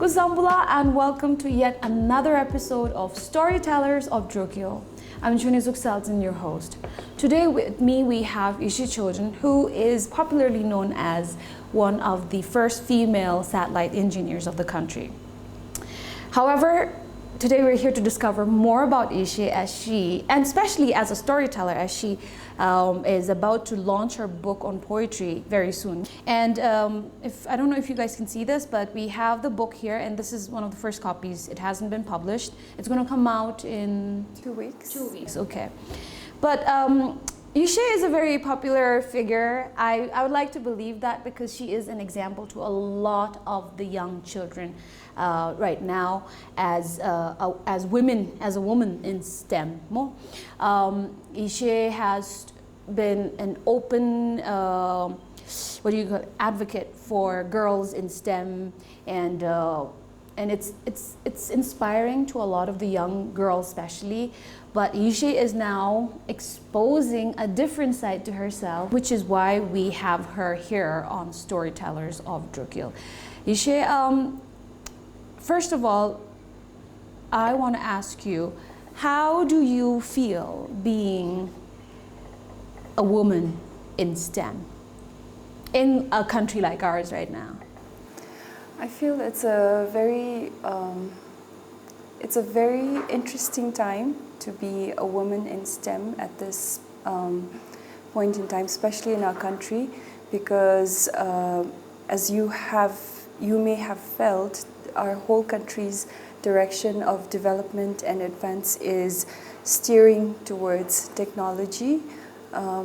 Kuzambula, and welcome to yet another episode of Storytellers of Drukyul. I'm Chunizuk Selton, your host. Today with me we have Yeshe Choden, who is popularly known as one of the first female satellite engineers of the country. However, today we're here to discover more about Yeshe and especially as a storyteller, as she is about to launch her book on poetry very soon. And I don't know if you guys can see this, but we have the book here, and this is one of the first copies. It hasn't been published. It's going to come out in 2 weeks. 2 weeks, okay. But Yeshe is a very popular figure. I would like to believe that because she is an example to a lot of the young children right now as women, as a woman in STEM. Yeshe has been an open advocate for girls in STEM, and it's inspiring to a lot of the young girls especially. But Yeshe is now exposing a different side to herself, which is why we have her here on Storytellers of Drukyul. Yeshe, first of all, I want to ask you, how do you feel being a woman in STEM in a country like ours right now? I feel it's a very interesting time to be a woman in STEM at this point in time, especially in our country, because as you may have felt, our whole country's direction of development and advance is steering towards technology,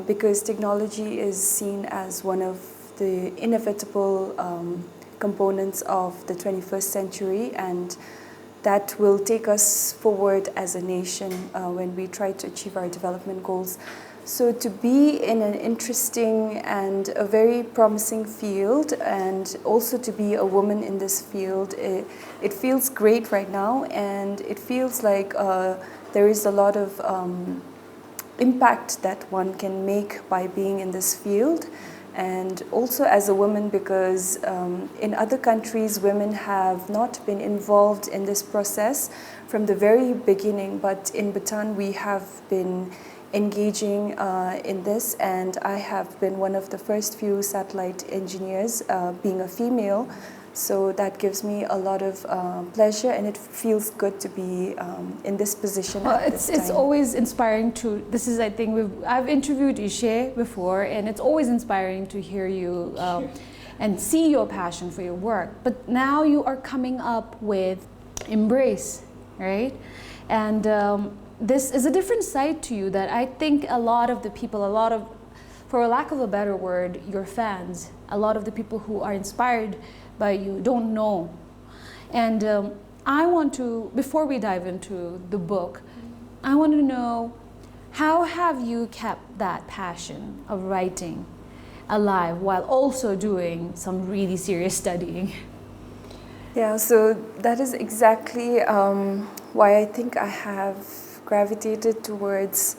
because technology is seen as one of the inevitable components of the 21st century, and that will take us forward as a nation when we try to achieve our development goals. So to be in an interesting and a very promising field, and also to be a woman in this field, it feels great right now, and it feels like there is a lot of impact that one can make by being in this field. And also as a woman, because in other countries women have not been involved in this process from the very beginning, but in Bhutan we have been engaging in this, and I have been one of the first few satellite engineers, being a female. So that gives me a lot of pleasure, and it feels good to be in this position at this time. It's always inspiring to, this is, I think, I've interviewed Yeshe before, and it's always inspiring to hear you and see your passion for your work. But now you are coming up with Embrace, right? And this is a different side to you that I think a lot of the people, for lack of a better word, your fans, a lot of the people who are inspired by you don't know. And I want to, before we dive into the book, I want to know, how have you kept that passion of writing alive while also doing some really serious studying? Yeah, so that is exactly why I think I have gravitated towards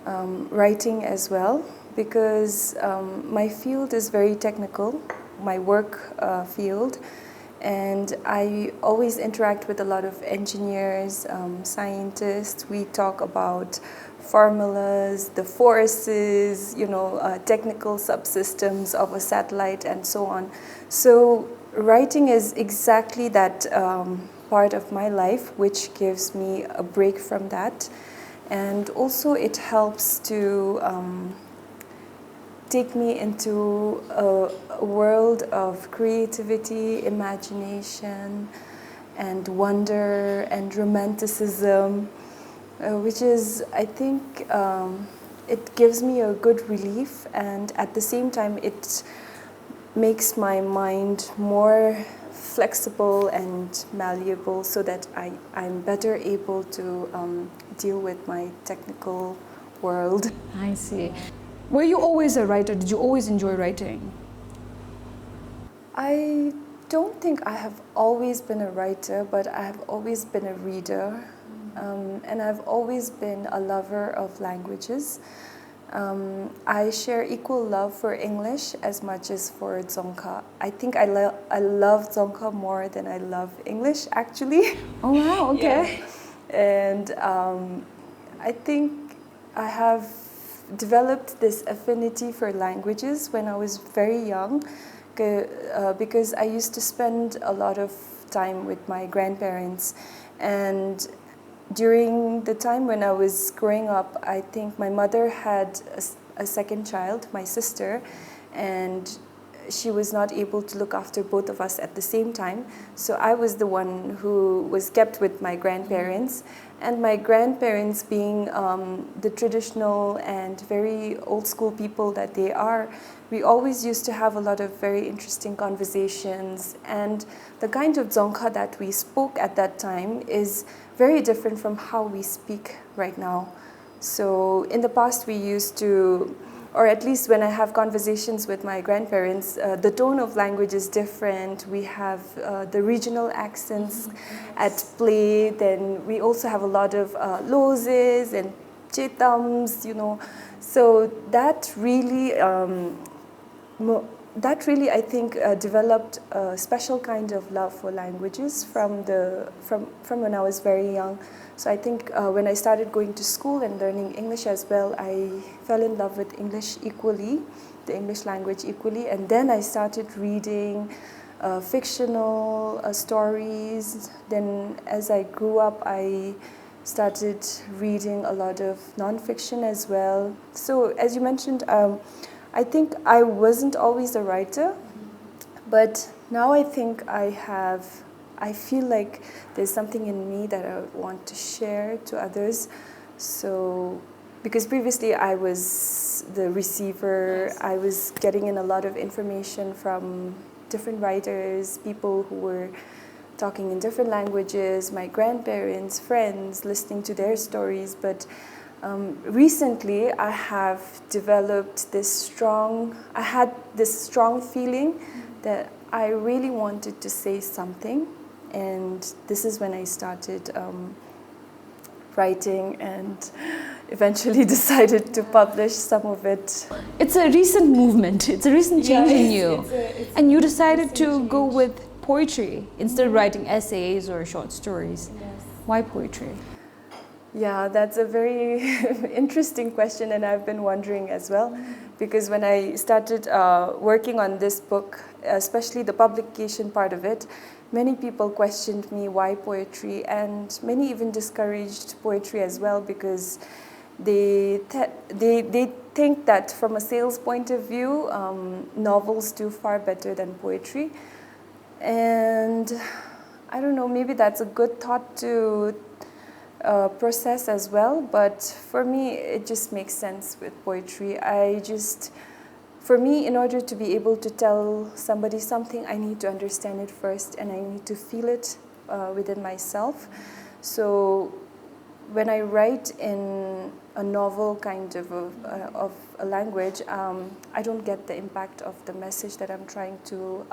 writing as well, because my field is very technical, my work field, and I always interact with a lot of engineers, scientists. We talk about formulas, the forces, technical subsystems of a satellite and so on. So writing is exactly that part of my life, which gives me a break from that, and also it helps to take me into a world of creativity, imagination, and wonder and romanticism, which is, I think, it gives me a good relief, and at the same time it makes my mind more flexible and malleable, so that I'm better able to deal with my technical world. I see. Were you always a writer? Did you always enjoy writing? I don't think I have always been a writer, but I have always been a reader, and I've always been a lover of languages. I share equal love for English as much as for Dzongkha. I think I love Dzongkha more than I love English, actually. Oh wow, okay. Yeah. And I think I have developed this affinity for languages when I was very young, because I used to spend a lot of time with my grandparents, and during the time when I was growing up, I think my mother had a second child, my sister, and she was not able to look after both of us at the same time. So I was the one who was kept with my grandparents. And my grandparents, being the traditional and very old school people that they are, we always used to have a lot of very interesting conversations. And the kind of Dzongkha that we spoke at that time is very different from how we speak right now. So in the past we used to, or at least when I have conversations with my grandparents, the tone of language is different. We have the regional accents at play. Then we also have a lot of loses and chetams, you know. So that really, I think, developed a special kind of love for languages from when I was very young. So I think when I started going to school and learning English as well, I fell in love with English equally, the English language equally. And then I started reading fictional stories. Then as I grew up, I started reading a lot of nonfiction as well. So as you mentioned, I think I wasn't always a writer, but now I think I feel like there's something in me that I want to share to others. So, because previously I was the receiver, I was getting in a lot of information from different writers, people who were talking in different languages, my grandparents, friends, listening to their stories. But recently I have developed I had this strong feeling that I really wanted to say something. And this is when I started writing and eventually decided to publish some of it. It's a recent movement. It's a recent change in you. And you decided to go with poetry instead of writing essays or short stories. Yes. Why poetry? Yeah, that's a very interesting question, and I've been wondering as well, because when I started working on this book, especially the publication part of it, many people questioned me why poetry, and many even discouraged poetry as well, because they think that from a sales point of view, novels do far better than poetry. And I don't know, maybe that's a good thought to process as well, but for me it just makes sense with poetry. For me, in order to be able to tell somebody something, I need to understand it first, and I need to feel it within myself. So when I write in a novel kind of a language, I don't get the impact of the message that I'm trying to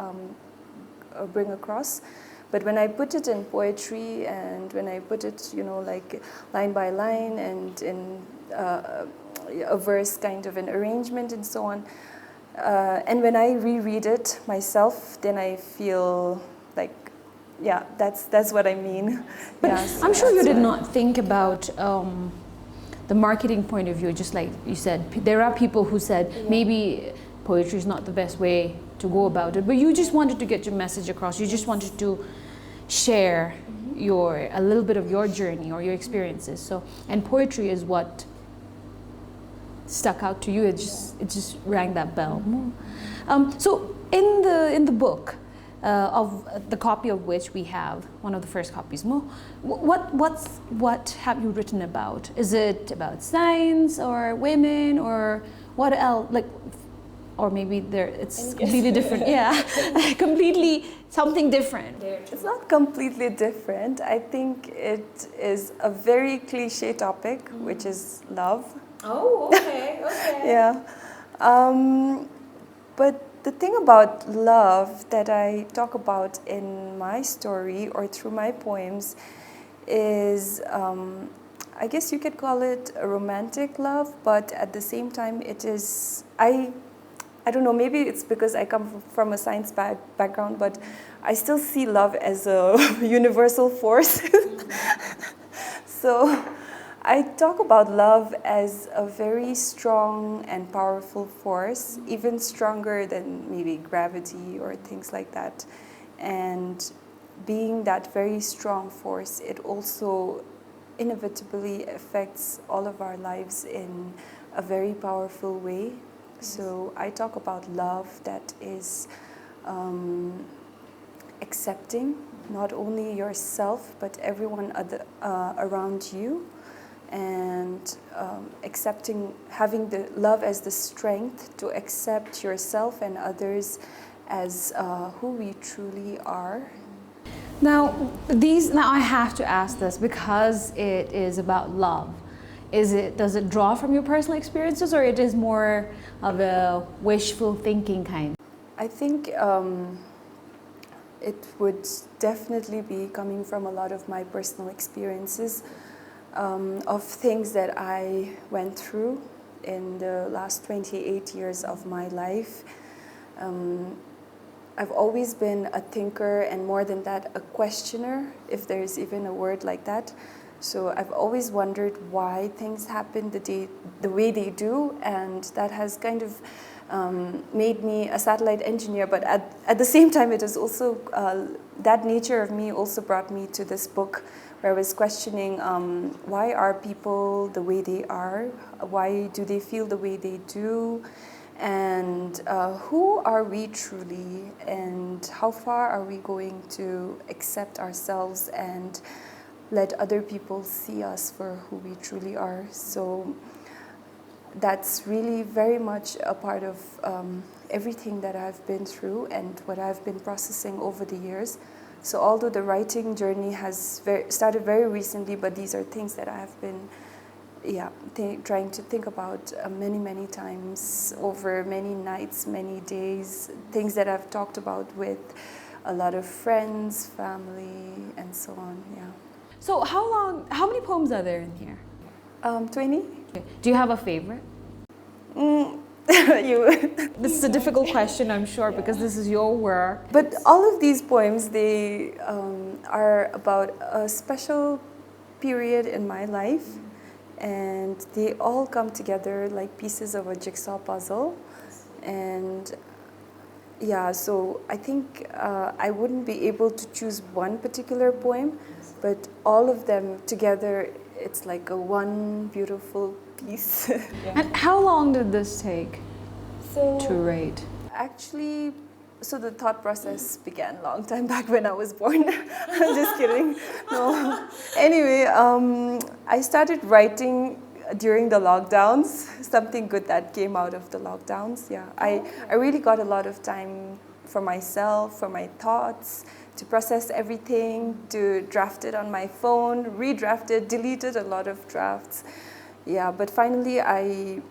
bring across. But when I put it in poetry, and when I put it, like line by line and in a verse kind of an arrangement and so on, and when I reread it myself, then I feel like, yeah, that's what I mean. But yeah, so I'm sure you did not think about the marketing point of view, just like you said. There are people who said maybe poetry is not the best way to go about it, but you just wanted to get your message across. You just wanted to share a little bit of your journey or your experiences. So, and poetry is what stuck out to you. It just rang that bell. So in the book, of the copy of which we have, one of the first copies, what have you written about? Is it about science or women or what else? Like, or maybe it's completely different. Yeah, completely something different. It's not completely different. I think it is a very cliche topic, which is love. Oh, okay, okay. Yeah. But the thing about love that I talk about in my story or through my poems is I guess you could call it a romantic love, but at the same time it is, I don't know, maybe it's because I come from a science background, but I still see love as a universal force. So I talk about love as a very strong and powerful force, even stronger than maybe gravity or things like that. And being that very strong force, it also inevitably affects all of our lives in a very powerful way. So I talk about love that is accepting not only yourself but everyone around you, and accepting, having the love as the strength to accept yourself and others as who we truly are. Now I have to ask this because it is about love. Does it draw from your personal experiences, or it is more of a wishful thinking kind? I think it would definitely be coming from a lot of my personal experiences, of things that I went through in the last 28 years of my life. I've always been a thinker, and more than that, a questioner, if there's even a word like that. So I've always wondered why things happen the way they do, and that has kind of made me a satellite engineer. But at the same time, it is also, that nature of me also brought me to this book where I was questioning why are people the way they are? Why do they feel the way they do? And who are we truly? And how far are we going to accept ourselves and let other people see us for who we truly are? So that's really very much a part of everything that I've been through and what I've been processing over the years. So although the writing journey has started very recently, but these are things that I have been trying to think about many times over many nights, many days, things that I've talked about with a lot of friends, family, and so on. Yeah. So how many poems are there in here? 20. Do you have a favorite? This is a difficult question, I'm sure, because this is your work. But all of these poems, they are about a special period in my life, and they all come together like pieces of a jigsaw puzzle. And yeah, so I think I wouldn't be able to choose one particular poem, but all of them together, it's like a one beautiful piece. And how long did this take to write? Actually, so the thought process began a long time back when I was born. I'm just kidding. No. Anyway, I started writing during the lockdowns, something good that came out of the lockdowns. Yeah, I really got a lot of time for myself, for my thoughts, to process everything, to draft it on my phone, redraft it, deleted a lot of drafts. Yeah, but finally I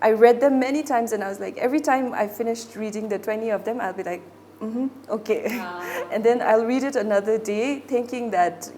read them many times, and I was like, every time I finished reading the 20 of them, I'll be like, okay. And then I'll read it another day, thinking that,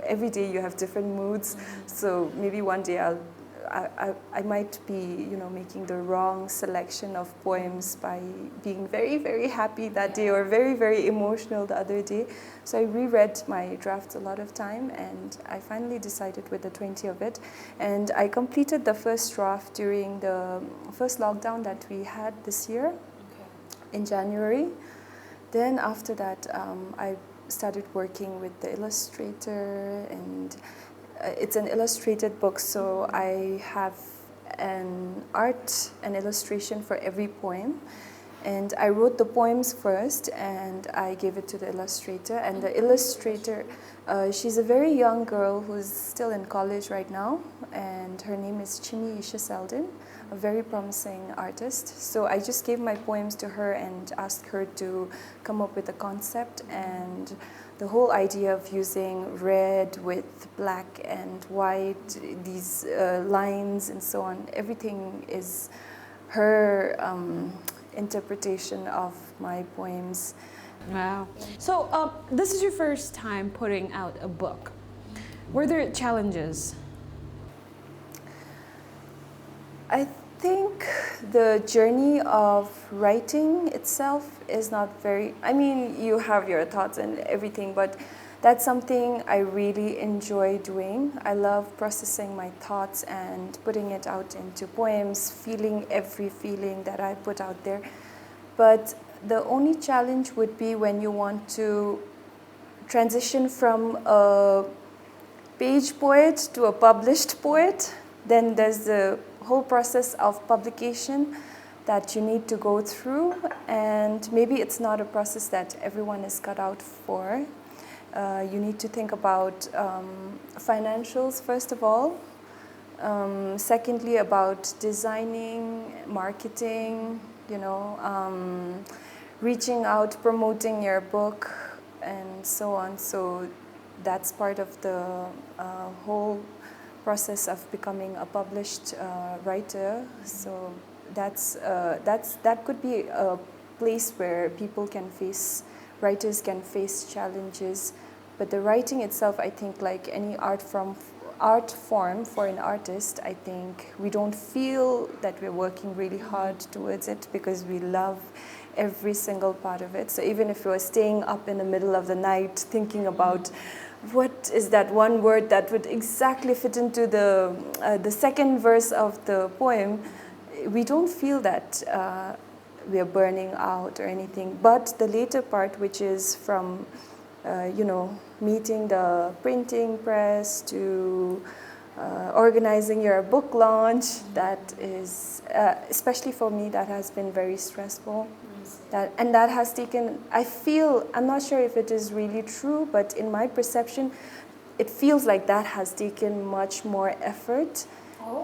every day you have different moods. So maybe one day I might be, making the wrong selection of poems by being very, very happy that day or very, very emotional the other day. So I reread my drafts a lot of time, and I finally decided with the 20 of it. And I completed the first draft during the first lockdown that we had this year in January. Then after that, I started working with the illustrator, and it's an illustrated book, so I have an illustration for every poem. And I wrote the poems first, and I gave it to the illustrator. And the illustrator, she's a very young girl who's still in college right now, and her name is Yeshe, a very promising artist. So I just gave my poems to her and asked her to come up with a concept, and the whole idea of using red with black and white, these lines and so on, everything is her interpretation of my poems. Wow. So this is your first time putting out a book. Were there challenges? I think the journey of writing itself is not very, I mean, you have your thoughts and everything, but that's something I really enjoy doing. I love processing my thoughts and putting it out into poems, feeling every feeling that I put out there. But the only challenge would be when you want to transition from a page poet to a published poet. Then there's the whole process of publication that you need to go through, and maybe it's not a process that everyone is cut out for. You need to think about financials first of all. Secondly, about designing, marketing, reaching out, promoting your book, and so on. So that's part of the whole process of becoming a published writer. So that could be a place where writers can face challenges. But the writing itself, I think, like any art form for an artist, I think we don't feel that we're working really hard towards it because we love every single part of it. So even if you're staying up in the middle of the night thinking about what is that one word that would exactly fit into the second verse of the poem, we don't feel that we are burning out or anything. But the later part, which is from meeting the printing press to organizing your book launch, that is, especially for me, that has been very stressful. That has taken, I'm not sure if it is really true, but in my perception, it feels like that has taken much more effort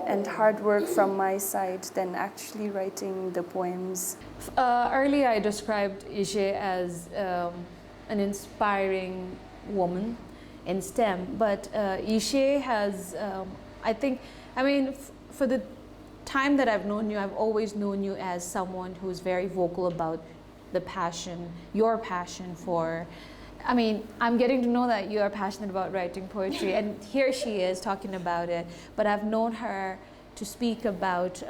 and hard work from my side than actually writing the poems. Earlier I described Yeshe as an inspiring woman in STEM, but Yeshe has, for the time that I've known you, I've always known you as someone who's very vocal about the passion, your passion for, I'm getting to know that you are passionate about writing poetry, and here she is talking about it, but I've known her to speak about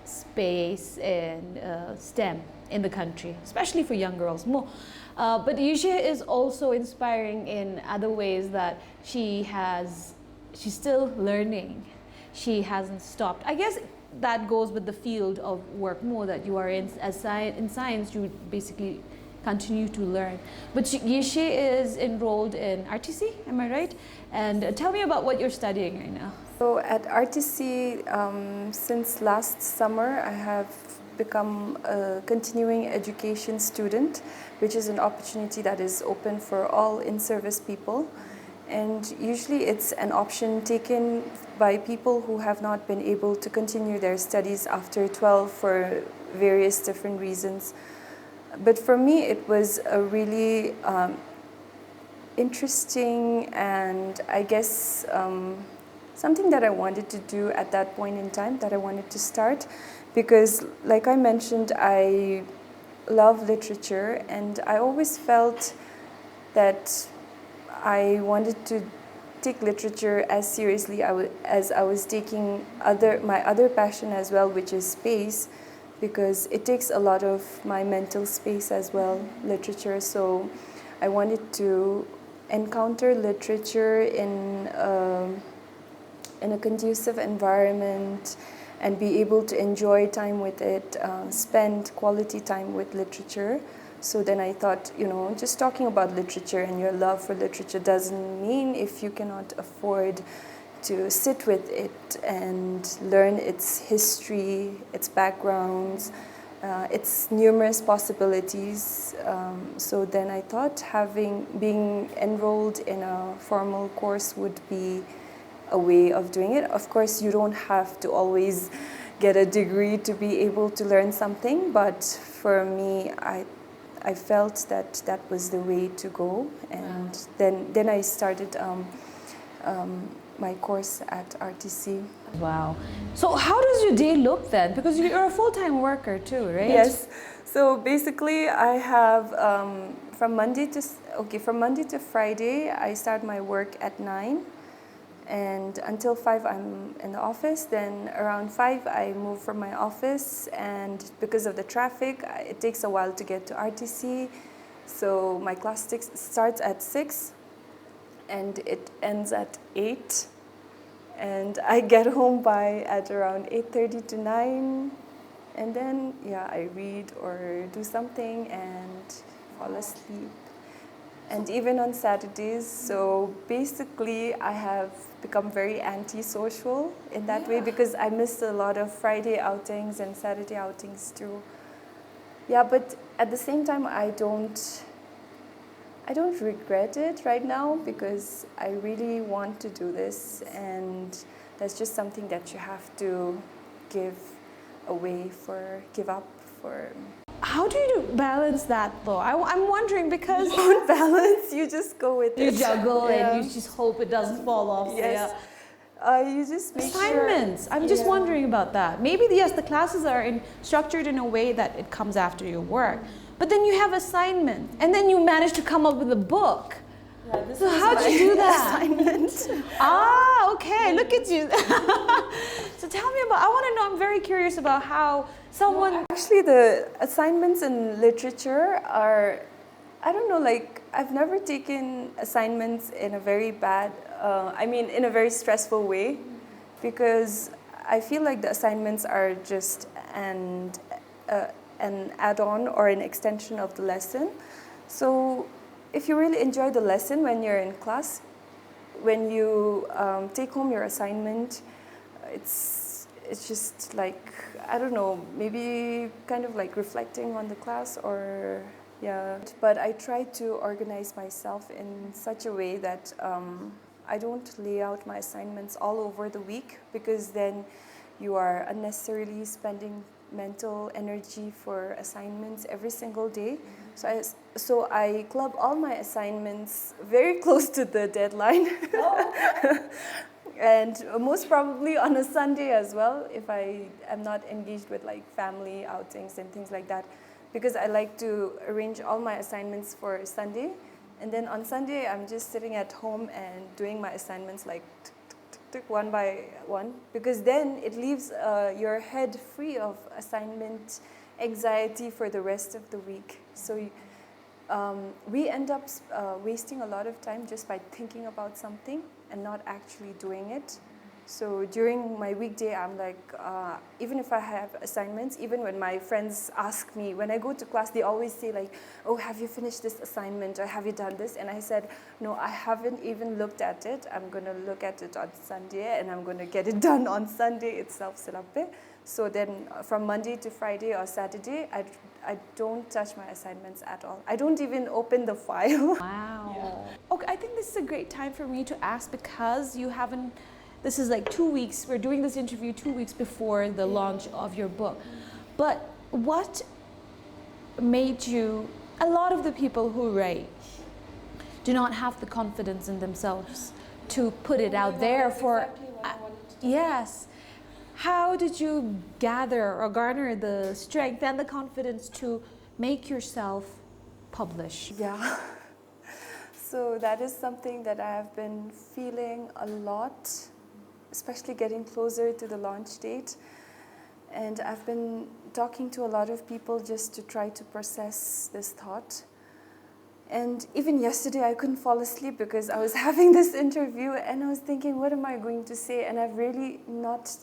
space and STEM in the country, especially for young girls more. But Yeshe is also inspiring in other ways that she's still learning. She hasn't stopped. I guess that goes with the field of work more that you are in. In science, you basically continue to learn. But Yeshe is enrolled in RTC, am I right? And tell me about what you're studying right now. So at RTC, since last summer, I have become a continuing education student, which is an opportunity that is open for all in-service people. And usually it's an option taken by people who have not been able to continue their studies after 12 for various different reasons. But for me, it was a really interesting and I guess something that I wanted to do at that point in time, that I wanted to start, because like I mentioned, I love literature and I always felt that I wanted to take literature as seriously as I was taking my other passion as well, which is space, because it takes a lot of my mental space as well, literature. So I wanted to encounter literature in a conducive environment and be able to enjoy time with it, spend quality time with literature. So then I thought, just talking about literature and your love for literature doesn't mean if you cannot afford to sit with it and learn its history, its backgrounds, its numerous possibilities. So then I thought being enrolled in a formal course would be a way of doing it. Of course, you don't have to always get a degree to be able to learn something, but for me, I felt that was the way to go, and then I started my course at RTC. Wow. So how does your day look then? Because you're a full-time worker too, right? Yes. So basically, I have from Monday to Friday, I start my work at 9. and until 5 I'm in the office. Then around 5 I move from my office, and because of the traffic it takes a while to get to RTC, so my class starts at 6 and it ends at 8, and I get home by at around 8:30 to 9, and then I read or do something and fall asleep. And even on Saturdays, so basically I have become very antisocial in that way, because I missed a lot of Friday outings and Saturday outings too. Yeah, but at the same time I don't regret it right now, because I really want to do this, and that's just something that you have to give up for. How do you balance that though? I'm wondering, because You don't balance, you just go with it. you juggle and you just hope it doesn't fall off. Yes. You just make assignments. sure. I'm just wondering about that. Maybe yes, the classes are structured in a way that it comes after your work, but then you have assignment, and then you manage to come up with a book. Yeah, so how do you do that? Assignment. Okay, look at you. So tell me about. I want to know. I'm very curious about how someone. Actually, the assignments in literature are, I don't know, like I've never taken assignments in a very bad, in a very stressful way, because I feel like the assignments are just an add-on or an extension of the lesson. So if you really enjoy the lesson when you're in class, when you take home your assignment, it's just like, I don't know, maybe kind of like reflecting on the class, or But I try to organize myself in such a way that I don't lay out my assignments all over the week, because then you are unnecessarily spending mental energy for assignments every single day. So I club all my assignments very close to the deadline. And most probably on a Sunday as well, if I am not engaged with like family outings and things like that, because I like to arrange all my assignments for Sunday. And then on Sunday, I'm just sitting at home and doing my assignments like one by one, because then it leaves your head free of assignment anxiety for the rest of the week. So we end up wasting a lot of time just by thinking about something and not actually doing it. So during my weekday, I'm like, even if I have assignments, even when my friends ask me, when I go to class, they always say like, oh, have you finished this assignment, or have you done this? And I said, no, I haven't even looked at it. I'm going to look at it on Sunday, and I'm going to get it done on Sunday itself. So then from Monday to Friday or Saturday, I don't touch my assignments at all. I don't even open the file. Wow. Yeah. Okay, I think this is a great time for me to ask, because you haven't. This is like 2 weeks, we're doing this interview 2 weeks before the launch of your book. But what made you, a lot of the people who write do not have the confidence in themselves to put it out there for, yes. How did you gather or garner the strength and the confidence to make yourself publish? Yeah. So that is something that I have been feeling a lot, especially getting closer to the launch date. And I've been talking to a lot of people just to try to process this thought. And even yesterday I couldn't fall asleep because I was having this interview and I was thinking, what am I going to say? And I've really not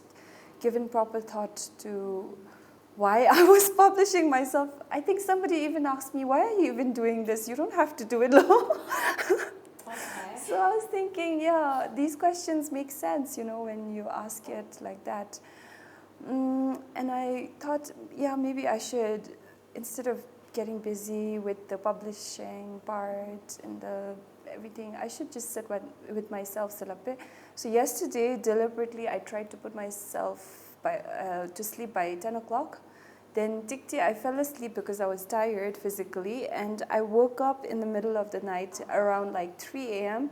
given proper thought to why I was publishing myself. I think somebody even asked me, why are you even doing this? You don't have to do it alone. So I was thinking, yeah, these questions make sense, when you ask it like that. And I thought, yeah, maybe I should, instead of getting busy with the publishing part and everything, I should just sit with myself. So yesterday, deliberately, I tried to put myself to sleep by 10 o'clock. Then I fell asleep because I was tired physically, and I woke up in the middle of the night around like 3 a.m.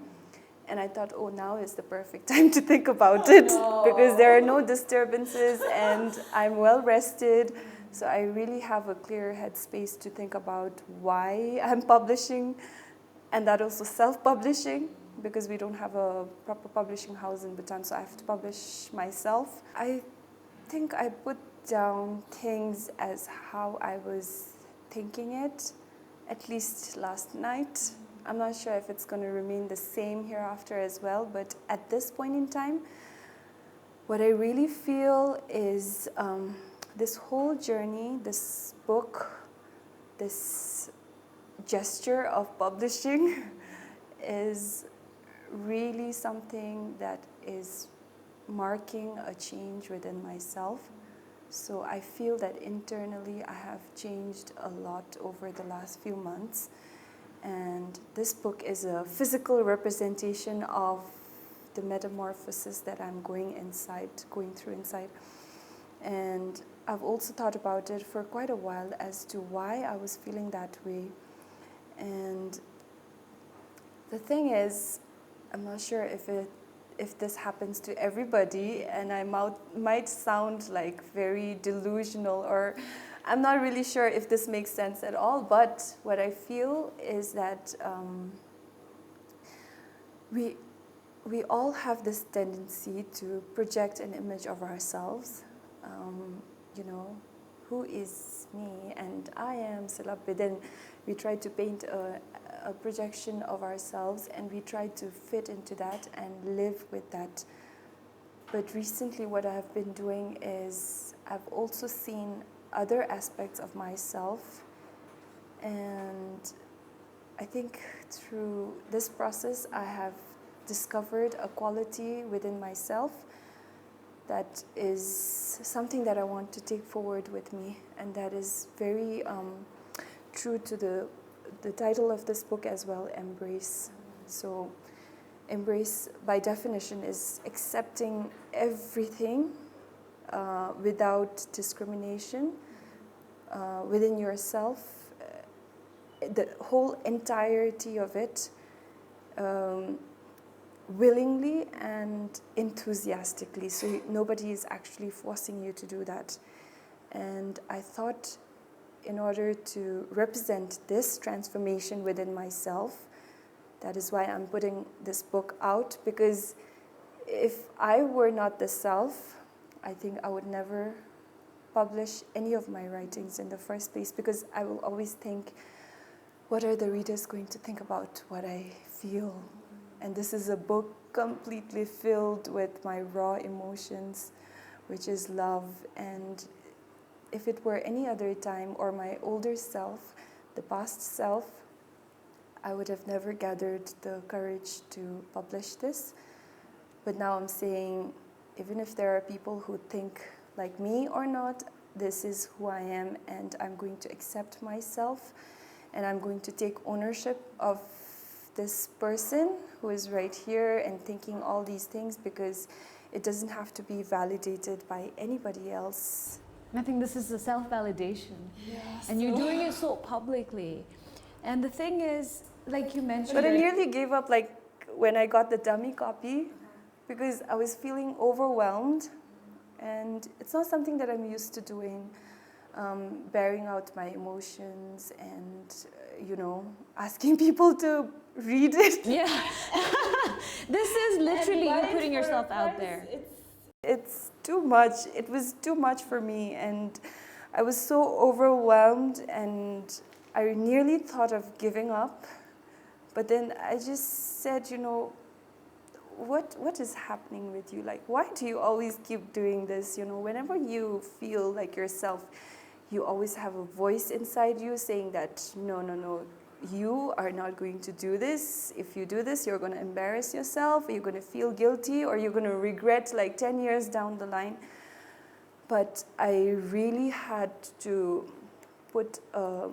And I thought, oh, now is the perfect time to think about it, because there are no disturbances and I'm well rested. So I really have a clear headspace to think about why I'm publishing, and that also self-publishing. because we don't have a proper publishing house in Bhutan, so I have to publish myself. I think I put down things as how I was thinking it, at least last night. I'm not sure if it's going to remain the same hereafter as well, but at this point in time, what I really feel is this whole journey, this book, this gesture of publishing is really something that is marking a change within myself. So I feel that internally I have changed a lot over the last few months. And this book is a physical representation of the metamorphosis that I'm going through inside. And I've also thought about it for quite a while as to why I was feeling that way. And the thing is, I'm not sure if this happens to everybody, and I might sound like very delusional, or I'm not really sure if this makes sense at all, but what I feel is that we all have this tendency to project an image of ourselves. Who is me? And I am Salabid. Then we try to paint a projection of ourselves, and we try to fit into that and live with that. But recently what I've been doing is I've also seen other aspects of myself, and I think through this process I have discovered a quality within myself that is something that I want to take forward with me, and that is very true to the title of this book as well, Embrace. So embrace by definition is accepting everything without discrimination within yourself, the whole entirety of it, willingly and enthusiastically. So nobody is actually forcing you to do that. And I thought, in order to represent this transformation within myself, that is why I'm putting this book out, because if I were not the self, I think I would never publish any of my writings in the first place, because I will always think, what are the readers going to think about what I feel? And this is a book completely filled with my raw emotions, which is love. And if it were any other time, or my older self, the past self, I would have never gathered the courage to publish this. But now I'm saying, even if there are people who think like me or not, this is who I am, and I'm going to accept myself, and I'm going to take ownership of this person who is right here and thinking all these things, because it doesn't have to be validated by anybody else. I think this is a self-validation. Yes. And you're doing it so publicly. And the thing is, like you mentioned... But I nearly gave up when I got the dummy copy, because I was feeling overwhelmed, and it's not something that I'm used to doing, bearing out my emotions and, asking people to read it. Yeah. This is literally you putting yourself out there. It's too much. It was too much for me, and I was so overwhelmed, and I nearly thought of giving up. But then I just said, what is happening with you? Why do you always keep doing this? Whenever you feel like yourself, you always have a voice inside you saying that, no, you are not going to do this. If you do this, you're going to embarrass yourself, you're going to feel guilty, or you're going to regret 10 years down the line. But I really had to put a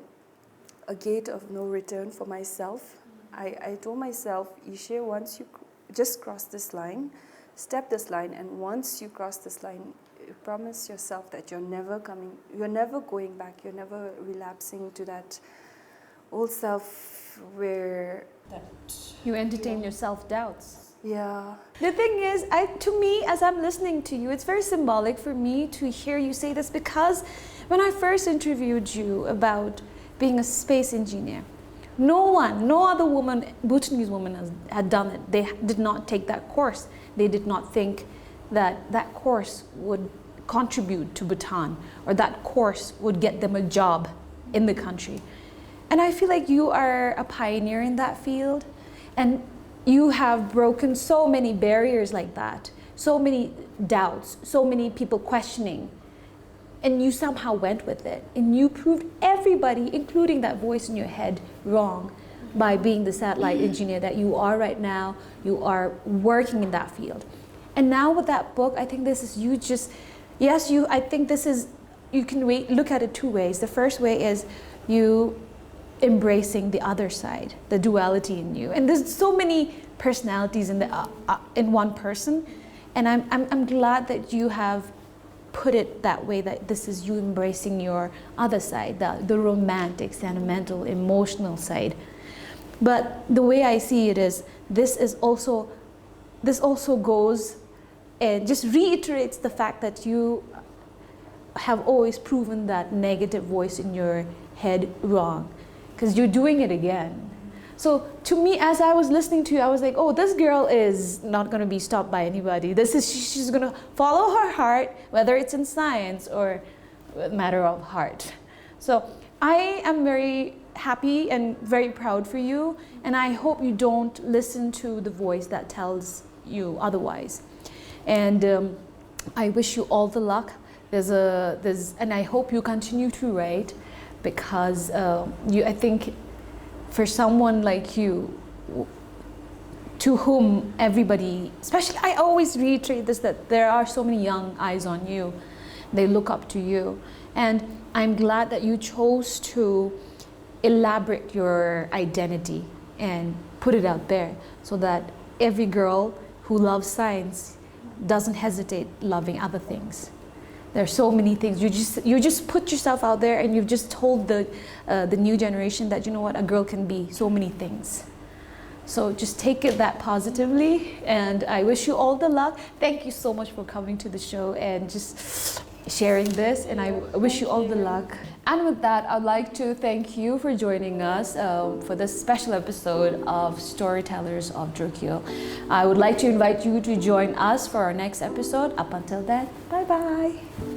gate of no return for myself. I told myself, Yeshe, once you just cross this line, step this line, and once you cross this line, you promise yourself that you're never going back, you're never relapsing to that old self where you entertain your self-doubts. Yeah. The thing is, to me, as I'm listening to you, it's very symbolic for me to hear you say this, because when I first interviewed you about being a space engineer, No one, no other woman, Bhutanese woman had done it. They did not take that course. They did not think that that course would contribute to Bhutan, or that course would get them a job in the country. And I feel like you are a pioneer in that field, and you have broken so many barriers like that, so many doubts, so many people questioning, and you somehow went with it, and you proved everybody, including that voice in your head, wrong by being the satellite engineer that you are right now. You are working in that field. And now with that book, I think this is you just, yes, I think this is, you can look at it two ways. The first way is you embracing the other side, the duality in you. And there's so many personalities in one person. And I'm glad that you have put it that way, that this is you embracing your other side, the romantic, sentimental, emotional side. But the way I see it is, this also goes and just reiterates the fact that you have always proven that negative voice in your head wrong, because you're doing it again. So to me, as I was listening to you, I was like, oh, this girl is not going to be stopped by anybody. She's going to follow her heart, whether it's in science or a matter of heart. So I am very happy and very proud for you, and I hope you don't listen to the voice that tells you otherwise. And I wish you all the luck. And I hope you continue to write, because I think for someone like you, to whom everybody, especially, I always reiterate this, that there are so many young eyes on you. They look up to you. And I'm glad that you chose to elaborate your identity and put it out there, so that every girl who loves science doesn't hesitate loving other things. There are so many things. You just put yourself out there, and you've just told the new generation that, you know what, a girl can be so many things. So just take it that positively, and I wish you all the luck. Thank you so much for coming to the show and just sharing this, and I wish you all the luck. And with that, I'd like to thank you for joining us for this special episode of Storytellers of Drukyul. I would like to invite you to join us for our next episode. Up until then, bye-bye.